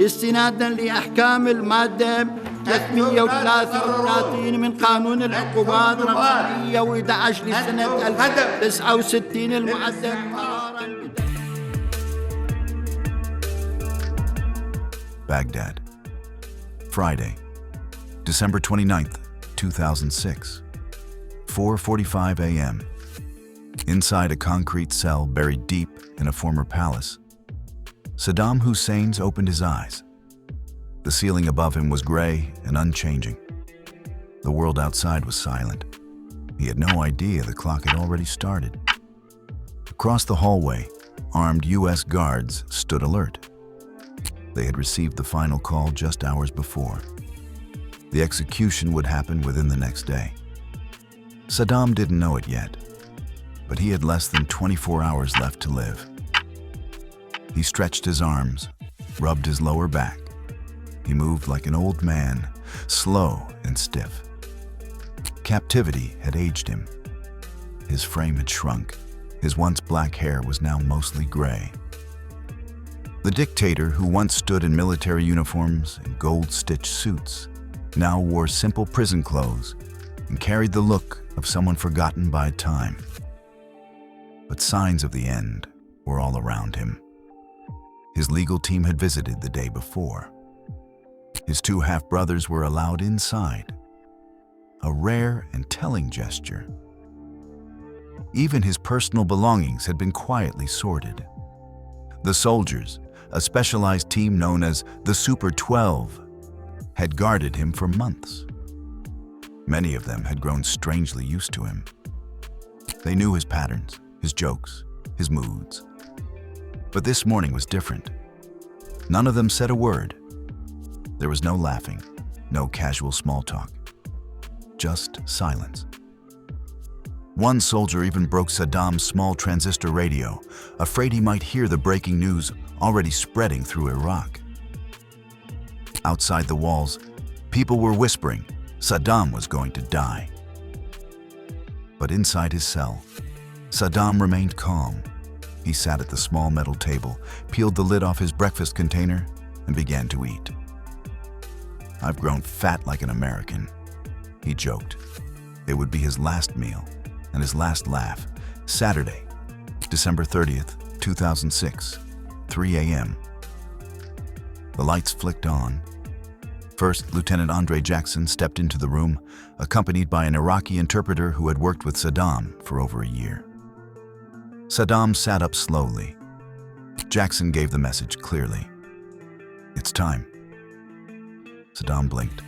استناداً لأحكام المادة 333 من قانون العقوبات رقم 111 لسنة 1969 المعدل قراراً. Baghdad, Friday, December 29th, 2006, 4:45 a.m. Inside a concrete cell buried deep in a former palace, Saddam Hussein's opened his eyes. The ceiling above him was gray and unchanging. The world outside was silent. He had no idea the clock had already started. Across the hallway, armed U.S. guards stood alert. They had received the final call just hours before. The execution would happen within the next day. Saddam didn't know it yet, but he had less than 24 hours left to live. He stretched his arms, rubbed his lower back. He moved like an old man, slow and stiff. Captivity had aged him. His frame had shrunk. His once black hair was now mostly gray. The dictator, who once stood in military uniforms and gold-stitched suits, now wore simple prison clothes and carried the look of someone forgotten by time. But signs of the end were all around him. His legal team had visited the day before. His two half-brothers were allowed inside, a rare and telling gesture. Even his personal belongings had been quietly sorted. The soldiers, a specialized team known as the Super 12, had guarded him for months. Many of them had grown strangely used to him. They knew his patterns, his jokes, his moods. But this morning was different. None of them said a word. There was no laughing, no casual small talk, just silence. One soldier even broke Saddam's small transistor radio, afraid he might hear the breaking news already spreading through Iraq. Outside the walls, people were whispering Saddam was going to die. But inside his cell, Saddam remained calm. He sat at the small metal table, peeled the lid off his breakfast container, and began to eat. "I've grown fat like an American," he joked. It would be his last meal and his last laugh. Saturday, December 30th, 2006, 3 a.m. The lights flicked on. First, Lieutenant Andre Jackson stepped into the room, accompanied by an Iraqi interpreter who had worked with Saddam for over a year. Saddam sat up slowly. Jackson gave the message clearly. "It's time." Saddam blinked,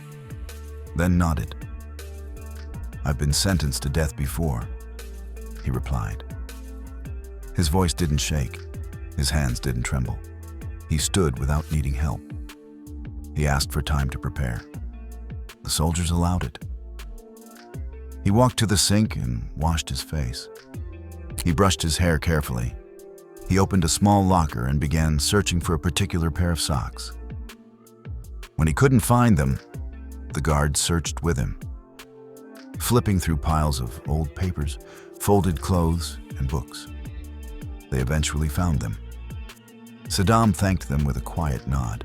then nodded. "I've been sentenced to death before," he replied. His voice didn't shake. His hands didn't tremble. He stood without needing help. He asked for time to prepare. The soldiers allowed it. He walked to the sink and washed his face. He brushed his hair carefully. He opened a small locker and began searching for a particular pair of socks. When he couldn't find them, the guard searched with him, flipping through piles of old papers, folded clothes, and books. They eventually found them. Saddam thanked them with a quiet nod.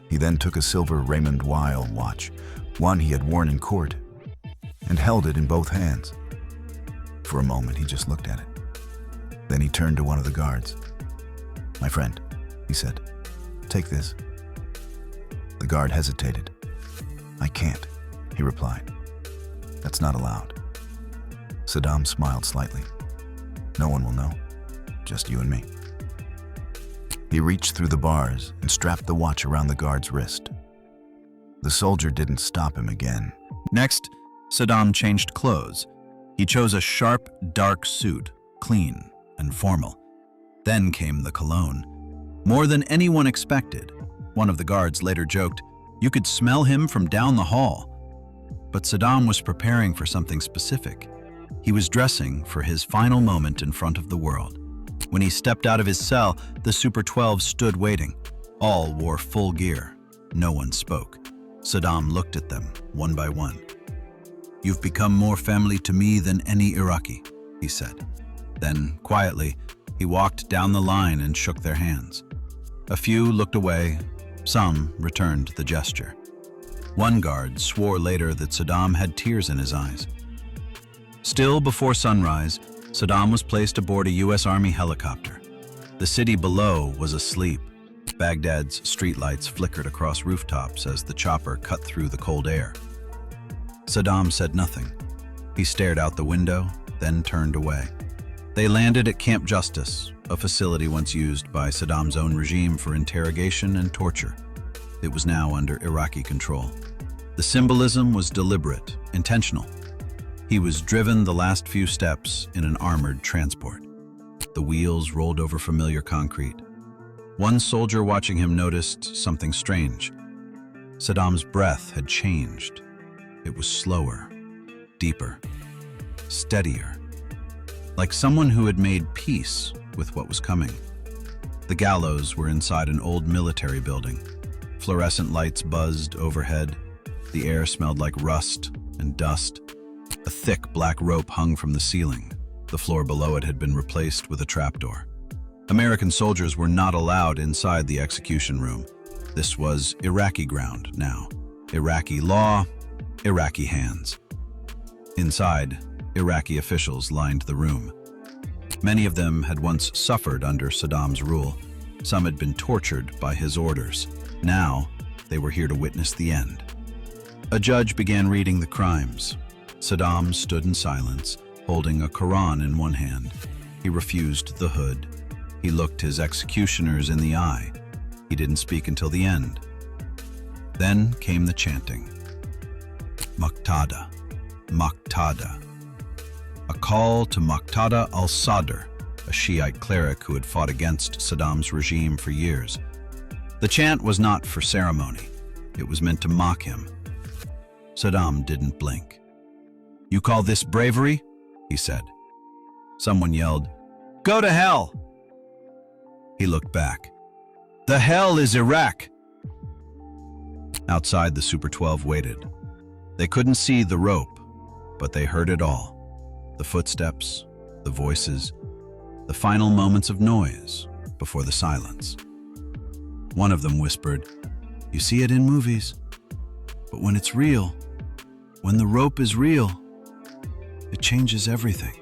He then took a silver Raymond Weil watch, one he had worn in court, and held it in both hands. For a moment, he just looked at it. Then he turned to one of the guards. "My friend," he said, "take this." The guard hesitated. "I can't," he replied. "That's not allowed." Saddam smiled slightly. "No one will know, just you and me." He reached through the bars and strapped the watch around the guard's wrist. The soldier didn't stop him again. Next, Saddam changed clothes. He chose a sharp, dark suit, clean and formal. Then came the cologne. More than anyone expected. One of the guards later joked, "You could smell him from down the hall." But Saddam was preparing for something specific. He was dressing for his final moment in front of the world. When he stepped out of his cell, the Super 12 stood waiting. All wore full gear. No one spoke. Saddam looked at them, one by one. "You've become more family to me than any Iraqi," he said. Then, quietly, he walked down the line and shook their hands. A few looked away, Some returned the gesture. One guard swore later that Saddam had tears in his eyes. Still before sunrise, Saddam was placed aboard a U.S. Army helicopter. The city below was asleep. Baghdad's streetlights flickered across rooftops as the chopper cut through the cold air. Saddam said nothing. He stared out the window, then turned away. They landed at Camp Justice, a facility once used by Saddam's own regime for interrogation and torture. It was now under Iraqi control. The symbolism was deliberate, intentional. He was driven the last few steps in an armored transport. The wheels rolled over familiar concrete. One soldier watching him noticed something strange. Saddam's breath had changed. It was slower, deeper, steadier, like someone who had made peace with what was coming. The gallows were inside an old military building. Fluorescent lights buzzed overhead. The air smelled like rust and dust. A thick black rope hung from the ceiling. The floor below it had been replaced with a trapdoor. American soldiers were not allowed inside the execution room. This was Iraqi ground now. Iraqi law, Iraqi hands. Inside, Iraqi officials lined the room. Many of them had once suffered under Saddam's rule. Some had been tortured by his orders. Now, they were here to witness the end. A judge began reading the crimes. Saddam stood in silence, holding a Quran in one hand. He refused the hood. He looked his executioners in the eye. He didn't speak until the end. Then came the chanting. Muqtada, Muqtada. A call to Muqtada al-Sadr, a Shiite cleric who had fought against Saddam's regime for years. The chant was not for ceremony. It was meant to mock him. Saddam didn't blink. "You call this bravery?" he said. Someone yelled, "Go to hell!" He looked back. "The hell is Iraq!" Outside, the Super 12 waited. They couldn't see the rope, but they heard it all. The footsteps, the voices, the final moments of noise before the silence. One of them whispered, "You see it in movies, but when it's real, when the rope is real, it changes everything."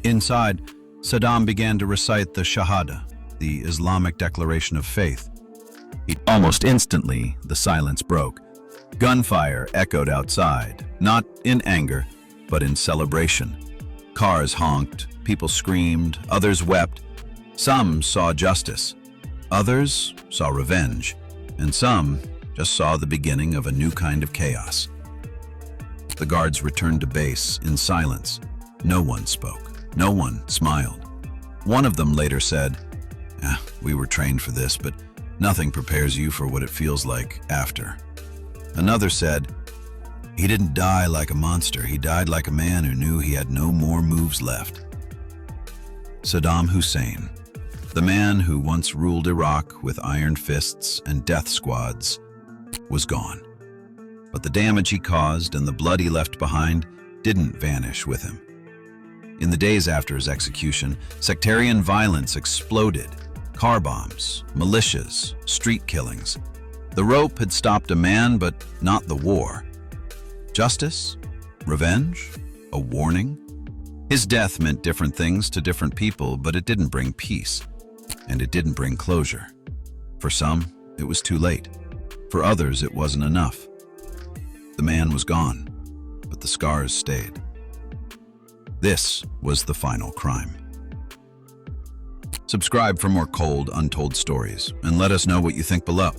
Inside, Saddam began to recite the Shahada, the Islamic declaration of faith. Almost instantly, the silence broke. Gunfire echoed outside, not in anger, but in celebration. Cars honked, people screamed, others wept. Some saw justice, others saw revenge, and some just saw the beginning of a new kind of chaos. The guards returned to base in silence. No one spoke. No one smiled. One of them later said, "We were trained for this, but nothing prepares you for what it feels like after." Another said, "He didn't die like a monster. He died like a man who knew he had no more moves left." Saddam Hussein, the man who once ruled Iraq with iron fists and death squads, was gone. But the damage he caused and the blood he left behind didn't vanish with him. In the days after his execution, sectarian violence exploded. Car bombs, militias, street killings. The rope had stopped a man, but not the war. Justice? Revenge? A warning? His death meant different things to different people, but it didn't bring peace, and it didn't bring closure. For some, it was too late. For others, it wasn't enough. The man was gone, but the scars stayed. This was the final crime. Subscribe for more cold, untold stories, and let us know what you think below.